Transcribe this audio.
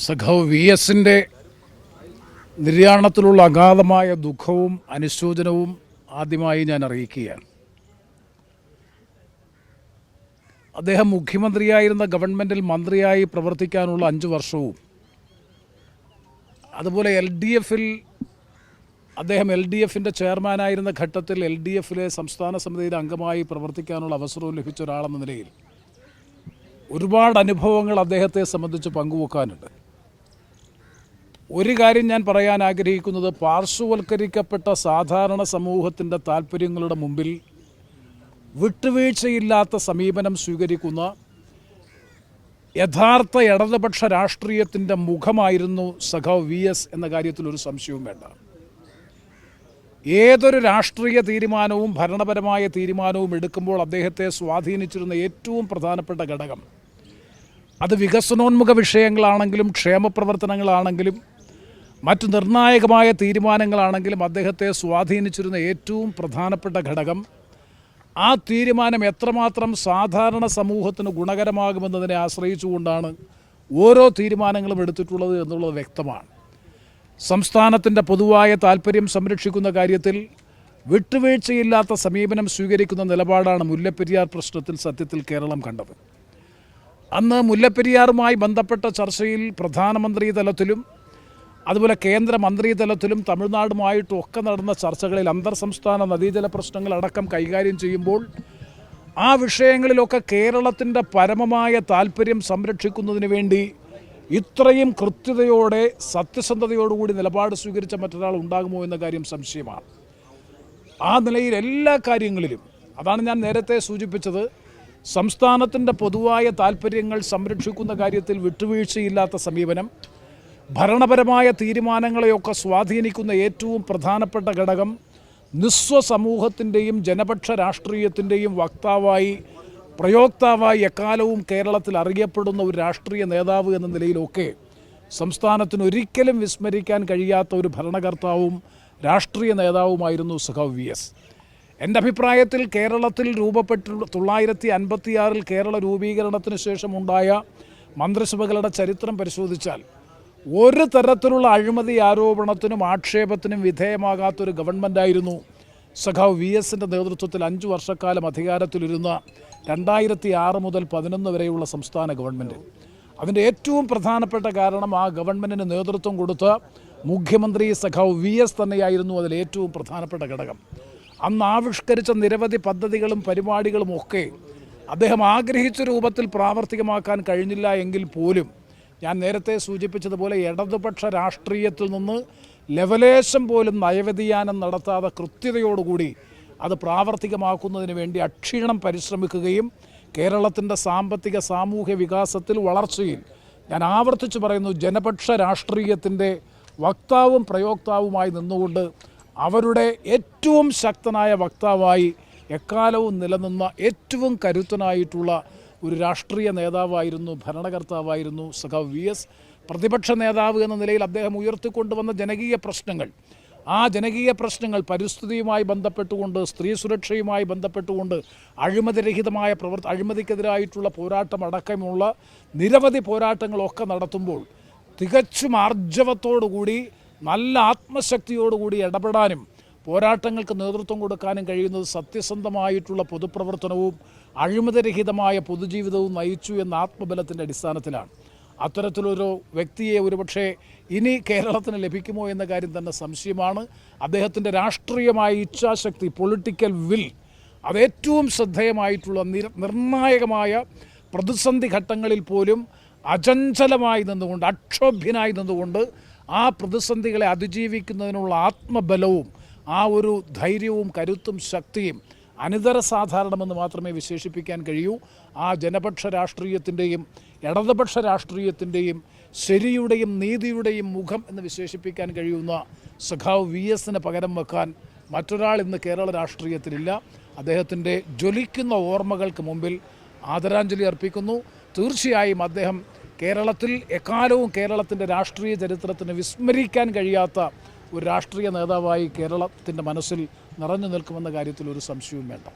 സഖാവ് വി എസിൻ്റെ നിര്യാണത്തിലുള്ള അഗാധമായ ദുഃഖവും അനുശോചനവും ആദ്യമായി ഞാൻ അറിയിക്കുകയാണ്. അദ്ദേഹം മുഖ്യമന്ത്രിയായിരുന്ന ഗവൺമെൻറ്റിൽ മന്ത്രിയായി പ്രവർത്തിക്കാനുള്ള 5 വർഷവും അതുപോലെ അദ്ദേഹം എൽ ഡി എഫിൻ്റെ ചെയർമാനായിരുന്ന ഘട്ടത്തിൽ എൽ ഡി എഫിലെ സംസ്ഥാന സമിതിയുടെ അംഗമായി പ്രവർത്തിക്കാനുള്ള അവസരവും ലഭിച്ച ഒരാളെന്ന നിലയിൽ ഒരുപാട് അനുഭവങ്ങൾ അദ്ദേഹത്തെ സംബന്ധിച്ച് പങ്കുവെക്കാനുണ്ട്. ഒരു കാര്യം ഞാൻ പറയാൻ ആഗ്രഹിക്കുന്നത്, പാർശ്വവൽക്കരിക്കപ്പെട്ട സാധാരണ സമൂഹത്തിൻ്റെ താല്പര്യങ്ങളുടെ മുമ്പിൽ വിട്ടുവീഴ്ചയില്ലാത്ത സമീപനം സ്വീകരിക്കുന്ന യഥാർത്ഥ ഇടതുപക്ഷ രാഷ്ട്രീയത്തിൻ്റെ മുഖമായിരുന്നു സഖാവ് വി എസ് എന്ന കാര്യത്തിൽ ഒരു സംശയവും വേണ്ട. ഏതൊരു രാഷ്ട്രീയ തീരുമാനവും ഭരണപരമായ തീരുമാനവും എടുക്കുമ്പോൾ അദ്ദേഹത്തെ സ്വാധീനിച്ചിരുന്ന ഏറ്റവും പ്രധാനപ്പെട്ട ഘടകം അത് വികസനോന്മുഖ വിഷയങ്ങളാണെങ്കിലും ക്ഷേമപ്രവർത്തനങ്ങളാണെങ്കിലും മറ്റു നിർണായകമായ തീരുമാനങ്ങളാണെങ്കിലും അദ്ദേഹത്തെ സ്വാധീനിച്ചിരുന്ന ഏറ്റവും പ്രധാനപ്പെട്ട ഘടകം ആ തീരുമാനം എത്രമാത്രം സാധാരണ സമൂഹത്തിന് ഗുണകരമാകുമെന്നതിനെ ആശ്രയിച്ചുകൊണ്ടാണ് ഓരോ തീരുമാനങ്ങളും എടുത്തിട്ടുള്ളത് എന്നുള്ളത് വ്യക്തമാണ്. സംസ്ഥാനത്തിൻ്റെ പൊതുവായ താൽപ്പര്യം സംരക്ഷിക്കുന്ന കാര്യത്തിൽ വിട്ടുവീഴ്ചയില്ലാത്ത സമീപനം സ്വീകരിക്കുന്ന നിലപാടാണ് മുല്ലപ്പെരിയാർ പ്രശ്നത്തിൽ സത്യത്തിൽ കേരളം കണ്ടത്. അന്ന് മുല്ലപ്പെരിയാറുമായി ബന്ധപ്പെട്ട ചർച്ചയിൽ പ്രധാനമന്ത്രി തലത്തിലും അതുപോലെ കേന്ദ്രമന്ത്രി തലത്തിലും തമിഴ്നാടുമായിട്ടും ഒക്കെ നടന്ന ചർച്ചകളിൽ അന്തർ സംസ്ഥാന നദീജല പ്രശ്നങ്ങളടക്കം കൈകാര്യം ചെയ്യുമ്പോൾ ആ വിഷയങ്ങളിലൊക്കെ കേരളത്തിൻ്റെ പരമമായ താൽപ്പര്യം സംരക്ഷിക്കുന്നതിന് വേണ്ടി ഇത്രയും കൃത്യതയോടെ സത്യസന്ധതയോടുകൂടി നിലപാട് സ്വീകരിച്ച മറ്റൊരാൾ ഉണ്ടാകുമോ എന്ന കാര്യം സംശയമാണ്. ആ നിലയിൽ എല്ലാ കാര്യങ്ങളിലും അതാണ് ഞാൻ നേരത്തെ സൂചിപ്പിച്ചത്, സംസ്ഥാനത്തിൻ്റെ പൊതുവായ താൽപ്പര്യങ്ങൾ സംരക്ഷിക്കുന്ന കാര്യത്തിൽ വിട്ടുവീഴ്ചയില്ലാത്ത സമീപനം, ഭരണപരമായ തീരുമാനങ്ങളെയൊക്കെ സ്വാധീനിക്കുന്ന ഏറ്റവും പ്രധാനപ്പെട്ട ഘടകം നിസ്വസമൂഹത്തിൻ്റെയും ജനപക്ഷ രാഷ്ട്രീയത്തിൻ്റെയും വക്താവായി പ്രയോക്താവായി എക്കാലവും കേരളത്തിൽ അറിയപ്പെടുന്ന ഒരു രാഷ്ട്രീയ നേതാവ് എന്ന നിലയിലൊക്കെ സംസ്ഥാനത്തിന് ഒരിക്കലും വിസ്മരിക്കാൻ കഴിയാത്ത ഒരു ഭരണകർത്താവും രാഷ്ട്രീയ നേതാവുമായിരുന്നു സഖാവ് വി എസ്. എൻ്റെ അഭിപ്രായത്തിൽ കേരളത്തിൽ 1956 കേരള രൂപീകരണത്തിന് ശേഷമുണ്ടായ മന്ത്രിസഭകളുടെ ചരിത്രം പരിശോധിച്ചാൽ ഒരു തരത്തിലുള്ള അഴിമതി ആരോപണത്തിനും ആക്ഷേപത്തിനും വിധേയമാകാത്തൊരു ഗവൺമെൻറ്റായിരുന്നു സഖാവ് വി എസിൻ്റെ നേതൃത്വത്തിൽ 5 വർഷക്കാലം അധികാരത്തിലിരുന്ന 2006 മുതൽ 2011 വരെയുള്ള സംസ്ഥാന ഗവൺമെൻറ്. അതിൻ്റെ ഏറ്റവും പ്രധാനപ്പെട്ട കാരണം ആ ഗവൺമെൻറ്റിന് നേതൃത്വം കൊടുത്ത മുഖ്യമന്ത്രി സഖാവ് വി എസ് തന്നെയായിരുന്നു അതിൽ ഏറ്റവും പ്രധാനപ്പെട്ട ഘടകം. അന്ന് ആവിഷ്കരിച്ച നിരവധി പദ്ധതികളും പരിപാടികളും ഒക്കെ അദ്ദേഹം ആഗ്രഹിച്ച രൂപത്തിൽ പ്രാവർത്തികമാക്കാൻ കഴിഞ്ഞില്ല എങ്കിൽ പോലും ഞാൻ നേരത്തെ സൂചിപ്പിച്ചതുപോലെ ഇടതുപക്ഷ രാഷ്ട്രീയത്തിൽ നിന്ന് ലെവലേശം പോലും നയവ്യതിയാനം നടത്താതെ കൃത്യതയോടുകൂടി അത് പ്രാവർത്തികമാക്കുന്നതിന് വേണ്ടി അക്ഷീണം പരിശ്രമിക്കുകയും കേരളത്തിൻ്റെ സാമ്പത്തിക സാമൂഹ്യ വികാസത്തിൽ വളർച്ചയിൽ ഞാൻ ആവർത്തിച്ച് പറയുന്നു ജനപക്ഷ രാഷ്ട്രീയത്തിൻ്റെ വക്താവും പ്രയോക്താവുമായി നിന്നുകൊണ്ട് അവരുടെ ഏറ്റവും ശക്തനായ വക്താവായി എക്കാലവും നിലനിന്ന ഏറ്റവും കരുത്തനായിട്ടുള്ള ഒരു രാഷ്ട്രീയ നേതാവായിരുന്നു, ഭരണകർത്താവായിരുന്നു സഖാവ് വി എസ്. പ്രതിപക്ഷ നേതാവ് എന്ന നിലയിൽ അദ്ദേഹം ഉയർത്തിക്കൊണ്ടുവന്ന ജനകീയ പ്രശ്നങ്ങൾ, ആ ജനകീയ പ്രശ്നങ്ങൾ പരിസ്ഥിതിയുമായി ബന്ധപ്പെട്ടുകൊണ്ട്, സ്ത്രീ സുരക്ഷയുമായി ബന്ധപ്പെട്ടുകൊണ്ട്, അഴിമതിക്കെതിരായിട്ടുള്ള പോരാട്ടം അടക്കമുള്ള നിരവധി പോരാട്ടങ്ങളൊക്കെ നടത്തുമ്പോൾ തികച്ചും ആർജവത്തോടുകൂടി നല്ല ആത്മശക്തിയോടുകൂടി ഇടപെടാനും പോരാട്ടങ്ങൾക്ക് നേതൃത്വം കൊടുക്കാനും കഴിയുന്നത് സത്യസന്ധമായിട്ടുള്ള പൊതുപ്രവർത്തനവും അഴിമതിരഹിതമായ പൊതുജീവിതവും നയിച്ചു എന്ന ആത്മബലത്തിൻ്റെ അടിസ്ഥാനത്തിലാണ്. അത്തരത്തിലൊരു വ്യക്തിയെ ഒരുപക്ഷെ ഇനി കേരളത്തിന് ലഭിക്കുമോ എന്ന കാര്യം തന്നെ സംശയമാണ്. അദ്ദേഹത്തിൻ്റെ രാഷ്ട്രീയമായ ഇച്ഛാശക്തി, പൊളിറ്റിക്കൽ വിൽ, അത് ഏറ്റവും ശ്രദ്ധേയമായിട്ടുള്ള നിർണായകമായ പ്രതിസന്ധി ഘട്ടങ്ങളിൽ പോലും അചഞ്ചലമായി നിന്നുകൊണ്ട്, അക്ഷോഭ്യനായി നിന്നുകൊണ്ട് ആ പ്രതിസന്ധികളെ അതിജീവിക്കുന്നതിനുള്ള ആത്മബലവും ആ ഒരു ധൈര്യവും കരുത്തും ശക്തിയും അനിതര സാധാരണമെന്ന് മാത്രമേ വിശേഷിപ്പിക്കാൻ കഴിയൂ. ആ ജനപക്ഷ രാഷ്ട്രീയത്തിൻ്റെയും ഇടതുപക്ഷ രാഷ്ട്രീയത്തിൻ്റെയും ശരിയുടെയും നീതിയുടെയും മുഖം എന്ന് വിശേഷിപ്പിക്കാൻ കഴിയുന്ന സഖാവ് വി എസിന് പകരം വെക്കാൻ മറ്റൊരാൾ ഇന്ന് കേരള രാഷ്ട്രീയത്തിലില്ല. അദ്ദേഹത്തിൻ്റെ ജ്വലിക്കുന്ന ഓർമ്മകൾക്ക് മുമ്പിൽ ആദരാഞ്ജലി അർപ്പിക്കുന്നു. തീർച്ചയായും അദ്ദേഹം കേരളത്തിൽ എക്കാലവും കേരളത്തിൻ്റെ രാഷ്ട്രീയ ചരിത്രത്തിന് വിസ്മരിക്കാൻ കഴിയാത്ത ഒരു രാഷ്ട്രീയ നേതാവായി കേരളത്തിൻ്റെ മനസ്സിൽ നിറഞ്ഞു നിൽക്കുമെന്ന കാര്യത്തിൽ ഒരു സംശയവും വേണ്ട.